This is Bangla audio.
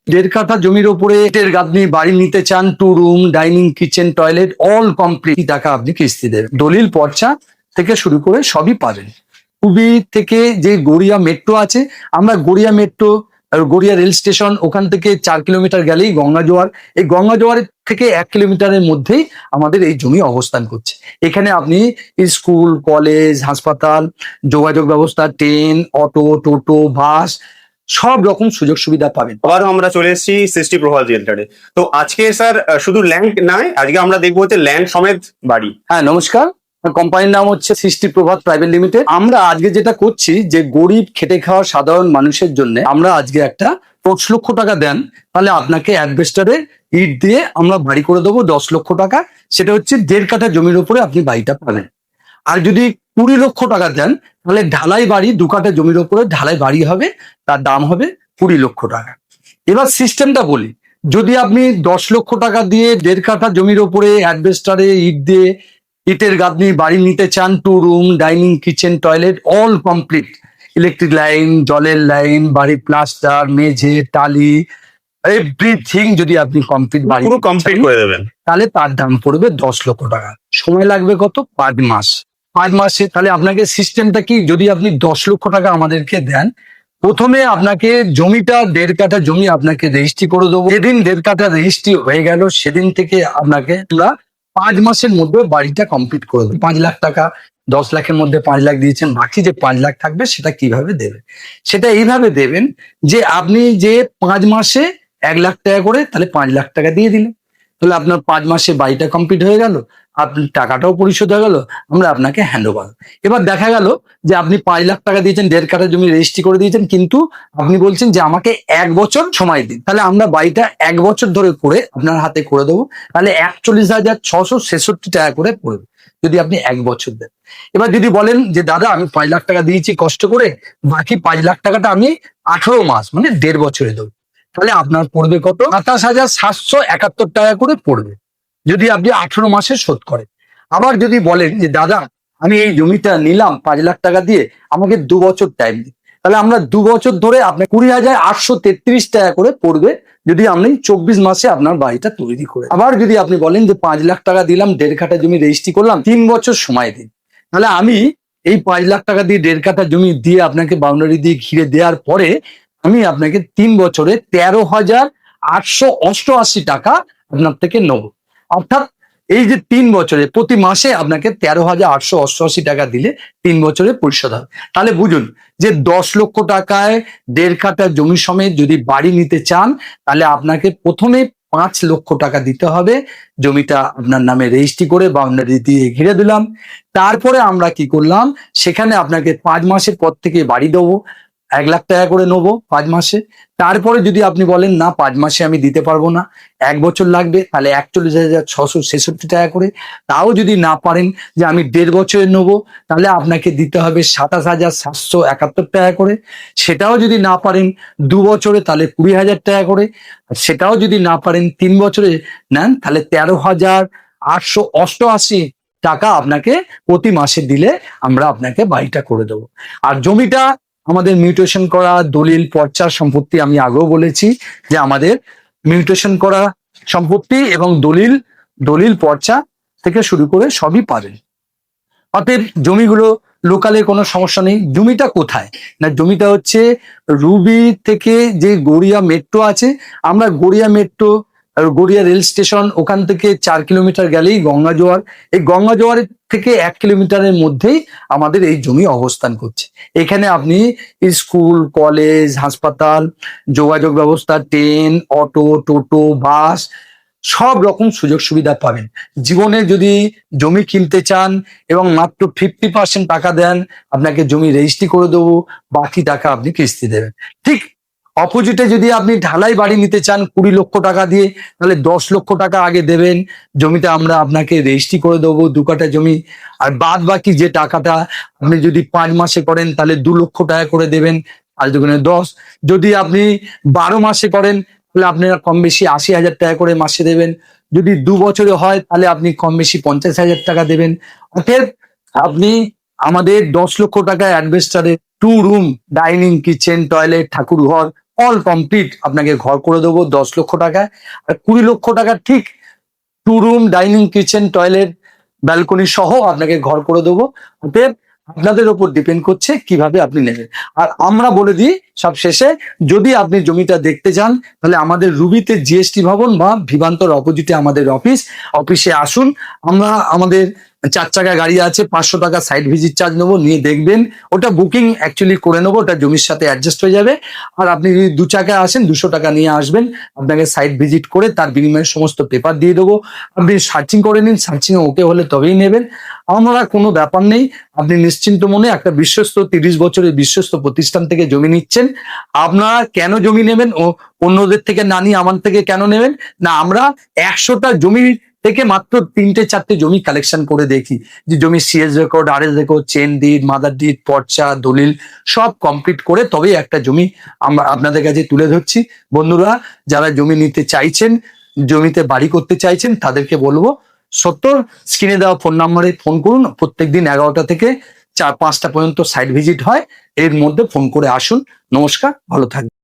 দেড় কাঠা জমির ওপরে ইটের গাঁথনি বাড়ি নিতে চান, 2 room, dining, kitchen, toilet all complete, টাকা আপনি কিস্তি দেবেন। দলিল পর্চা থেকে শুরু করে সবই পাবেন। কুবি থেকে যে গড়িয়া মেট্রো আছে, আমরা গড়িয়া মেট্রো আর গড়িয়া রেল স্টেশন, ওখান থেকে 4 কিলোমিটার গেলেই গঙ্গা জোয়ার। এই গঙ্গা জোয়ারের থেকে 1 কিলোমিটারের মধ্যেই আমাদের এই জমি অবস্থান করছে। এখানে আপনি স্কুল, কলেজ, হাসপাতাল, যোগাযোগ ব্যবস্থা, ট্রেন, অটো, টোটো, বাস সব রকম সুযোগ সুবিধা পাবেন। আবারও আমরা চলে এসেছি সৃষ্টি প্রভাত রিয়েলটারে। তো আজকে স্যার শুধু ল্যান্ড নয়, আজকে আমরা দেখবো হচ্ছে ল্যান্ড সমেত বাড়ি। হ্যাঁ, নমস্কার। কোম্পানির নাম হচ্ছে সৃষ্টি প্রভাত প্রাইভেট লিমিটেড। আমরা আজকে যেটা করছি, যে গরিব খেটে খাওয়া সাধারণ মানুষের জন্য আমরা আজকে একটা 5 লক্ষ টাকা দেন, তাহলে আপনাকে অ্যাডভেস্টারে ইট দিয়ে আমরা বাড়ি করে দেবো 10 লক্ষ টাকা। সেটা হচ্ছে 1.5 কাঠা জমির উপরে আপনি বাড়িটা পাবেন। আর যদি 20 লক্ষ টাকা দেন, তাহলে ঢালাই বাড়ি, 2 কাঠা জমির উপরে ঢালাই বাড়ি হবে, তার দাম হবে 20 লক্ষ টাকা। এবার সিস্টেমটা বলি, যদি আপনি 10 লক্ষ টাকা দিয়ে 1.5 কাঠা জমির উপরে অ্যাডভেস্টারে ইট দিয়ে ইটের গাঁথনি বাড়ি নিতে চান, 2 room, dining, kitchen, toilet all complete, electric line, জলের লাইন, বাড়ি প্লাস্টার, মেঝে, টালি এভরিথিং যদি আপনি কমপ্লিট বাড়ি পুরো কমপ্লিট করে দেবেন, তাহলে তার দাম পড়বে 10 লক্ষ টাকা। সময় লাগবে কত? 5 মাস। 5 মাসে তাহলে আপনাকে সিস্টেমটা কি, যদি আপনি 10 লক্ষ টাকা আমাদেরকে দেন, প্রথমে আপনাকে জমিটা 1.5 কাঠা জমি আপনাকে রেজিস্ট্রি করে দেবো। যেদিন 1.5 কাঠা রেজিস্ট্রি হয়ে গেল, সেদিন থেকে আপনাকে আমরা 5 মাসের মধ্যে বাড়িটা কমপ্লিট করে দেবো। 5 লাখ টাকা, 10 লাখের মধ্যে 5 লাখ দিয়েছেন, বাকি যে 5 লাখ থাকবে সেটা কিভাবে দেবেন? সেটা এইভাবে দেবেন যে আপনি যে 5 মাসে 1 লাখ টাকা করে, তাহলে 5 লাখ টাকা দিয়ে দিলেন, তাহলে আপনার 5 মাসে বাড়িটা কমপ্লিট হয়ে গেল, আপনার টাকাটাও পরিশোধ হয়ে গেল, আমরা আপনাকে হ্যান্ড ওভার। এবার দেখা গেল যে আপনি 5 লাখ টাকা দিয়েছেন, 1.5 কাঠা জমি রেজিস্ট্রি করে দিয়েছেন, কিন্তু আপনি বলছেন যে আমাকে 1 বছর সময় দিন, তাহলে আমরা বাড়িটা 1 বছর ধরে করে আপনার হাতে করে দেবো, তাহলে 41,666 টাকা করে পড়বে যদি আপনি 1 বছর দেন। এবার যদি বলেন যে দাদা আমি 5 লাখ টাকা দিয়েছি কষ্ট করে, বাকি 5 লাখ টাকাটা আমি 18 মাস মানে 1.5 বছরে দেবো, তাহলে আপনার পড়বে কত? 27,771 টাকা করে পড়বে যদি আপনি 18 মাসে শোধ করেন। আবার যদি বলেন যে দাদা আমি এই জমিটা নিলাম 5 লাখ টাকা দিয়ে, আমাকে 2 বছর টাইম দিন, তাহলে আমরা 2 বছর ধরে আপনার 20,833 টাকা করে পড়বে যদি আপনি 24 মাসে আপনার বাড়িটা তৈরি করে। আবার যদি আপনি বলেন যে 5 লাখ টাকা দিলাম, 1.5 কাঠা জমি রেজিস্ট্রি করলাম, 3 বছর সময় দিন, তাহলে আমি এই 5 লাখ টাকা দিয়ে 1.5 কাঠা জমি দিয়ে আপনাকে বাউন্ডারি দিয়ে ঘিরে দেওয়ার পরে আমি আপনাকে 3 বছরে 13,888 টাকা আপনার থেকে নেব। অর্থাৎ এই যে 3 বছরে প্রতি মাসে আপনাকে 13,888 টাকা দিলে 3 বছরে পরিশোধ হবে। তাহলে বুঝুন যে 10 লক্ষ টাকায় 1.5 কাঠা জমি সমেত যদি বাড়ি নিতে চান, তাহলে আপনাকে প্রথমে 5 লক্ষ টাকা দিতে হবে। জমিটা আপনার নামে রেজিস্ট্রি করে বাউন্ডারি দিয়ে ঘিরে দিলাম। তারপরে আমরা কি করলাম, সেখানে আপনাকে 5 মাসের পর থেকে বাড়ি দেবো, 1 লাখ টাকা করে নেবো 5 মাসে। তারপরে যদি আপনি বলেন না 5 মাসে আমি দিতে পারবো না, 1 বছর লাগবে, তাহলে 41,666 টাকা করে। তাও যদি না পারেন যে আমি 1.5 বছরে নেবো, তাহলে আপনাকে দিতে হবে 27,771 টাকা করে। সেটাও যদি না পারেন 2 বছরে, তাহলে 20,000 টাকা করে। আর সেটাও যদি না পারেন 3 বছরে নেন, তাহলে 13,888 টাকা আপনাকে প্রতি মাসে দিলে আমরা আপনাকে বাড়িটা করে দেবো। আর জমিটা আমাদের মিউটেশন করা, দলিল পর্চার সম্পত্তি, আমি আগেও বলেছি যে আমাদের মিউটেশন করা সম্পত্তি এবং দলিল পর্চা থেকে শুরু করে সবই পাবেন। অতএব জমিগুলো লোকালে কোনো সমস্যা নেই। জমিটা কোথায় না, জমিটা হচ্ছে রুবি থেকে যে গড়িয়া মেট্রো আছে, আমরা গড়িয়া মেট্রো আর গড়িয়া রেল স্টেশন, ওখান থেকে 4 কিলোমিটার গেলেই গঙ্গা জোয়ার। এই গঙ্গা জোয়ারের থেকে 1 কিলোমিটারের মধ্যেই আমাদের এই জমি অবস্থান করছে। এখানে আপনি স্কুল, কলেজ, হাসপাতাল, যোগাযোগ ব্যবস্থা, ট্রেন, অটো, টোটো, বাস সব রকম সুযোগ সুবিধা পাবেন। জীবনে যদি জমি কিনতে চান এবং মাত্র 50% টাকা দেন, আপনাকে জমি রেজিস্ট্রি করে দেবো, বাকি টাকা আপনি কিস্তি দেবেন। ঠিক অপোজিটে যদি আপনি ঢালাই বাড়ি নিতে চান 20 লক্ষ টাকা দিয়ে, তাহলে 10 লক্ষ টাকা আগে দেবেন, জমিটা আমরা আপনাকে রেজিস্ট্রি করে দেবো 2 কাঠা জমি। আর বাদ বাকি যে টাকাটা আপনি যদি 5 মাসে করেন, তাহলে 2 লক্ষ টাকা করে দেবেন, আর দুগুণে 10। যদি আপনি 12 মাসে করেন, তাহলে আপনারা কম বেশি 80,000 টাকা করে মাসে দেবেন। যদি 2 বছরে হয়, তাহলে আপনি কম বেশি 50,000 টাকা দেবেন। অতএব আপনি আমাদের 10 লক্ষ টাকা অ্যাডভেস্টারে 2 রুম, ডাইনিং, কিচেন, টয়লেট, ঠাকুর ঘর অল কমপ্লিট আপনাকে ঘর করে দেবো 10 লক্ষ টাকায়। আর 20 লক্ষ টাকা ঠিক 2 room, dining, kitchen, toilet, balcony সহ আপনাকে ঘর করে দেবো। অতএব আপনাদের উপর ডিপেন্ড করছে কিভাবে আপনি নেবেন। আর আমরা বলে দিই সব শেষে, যদি আপনি জমিটা দেখতে চান তাহলে আমাদের রুবিতে জিএসটি ভবন বা ভিভান্তর অপোজিটে আমাদের অফিসে আসুন। আমাদের 4 চাকা গাড়ি আছে, 500 টাকা সাইট ভিজিট চার্জ নেবো, নিয়ে দেখবেন। ওটা বুকিং অ্যাকচুয়ালি করে নেবো, ওটা জমির সাথে অ্যাডজাস্ট হয়ে যাবে। আর আপনি যদি 2 চাকা আসেন 200 টাকা নিয়ে আসবেন, আপনাকে সাইট ভিজিট করে তার বিনিময়ে সমস্ত পেপার দিয়ে দেবো। আপনি সার্চিং করে নিন, সার্চিং ওকে হলে তবেই নেবেন। আমরা কোনো ব্যাপার নেই, আপনি নিশ্চিন্ত মনে একটা বিশ্বস্ত 30 বছরের বিশ্বস্ত প্রতিষ্ঠান থেকে জমি নিচ্ছেন। আপনারা কেন জমি নেবেন ও অন্যদের থেকে না নিয়ে আমার থেকে কেন নেবেন? না, আমরা 100টা জমি থেকে মাত্র 3-4টে জমি কালেকশন করে দেখি, যে জমি CS record, RS record, chain deed, mother deed, পর্চা, দলিল সব কমপ্লিট করে তবেই একটা জমি আমরা আপনাদের কাছে তুলে ধরছি। বন্ধুরা, যারা জমি নিতে চাইছেন, জমিতে বাড়ি করতে চাইছেন, তাদেরকে বলবো 70 স্ক্রিনে দেওয়া ফোন নাম্বারে ফোন করুন। প্রত্যেকদিন 11টা থেকে 4-5টা পর্যন্ত সাইট ভিজিট হয়, এর মধ্যে ফোন করে আসুন। নমস্কার, ভালো থাকবেন।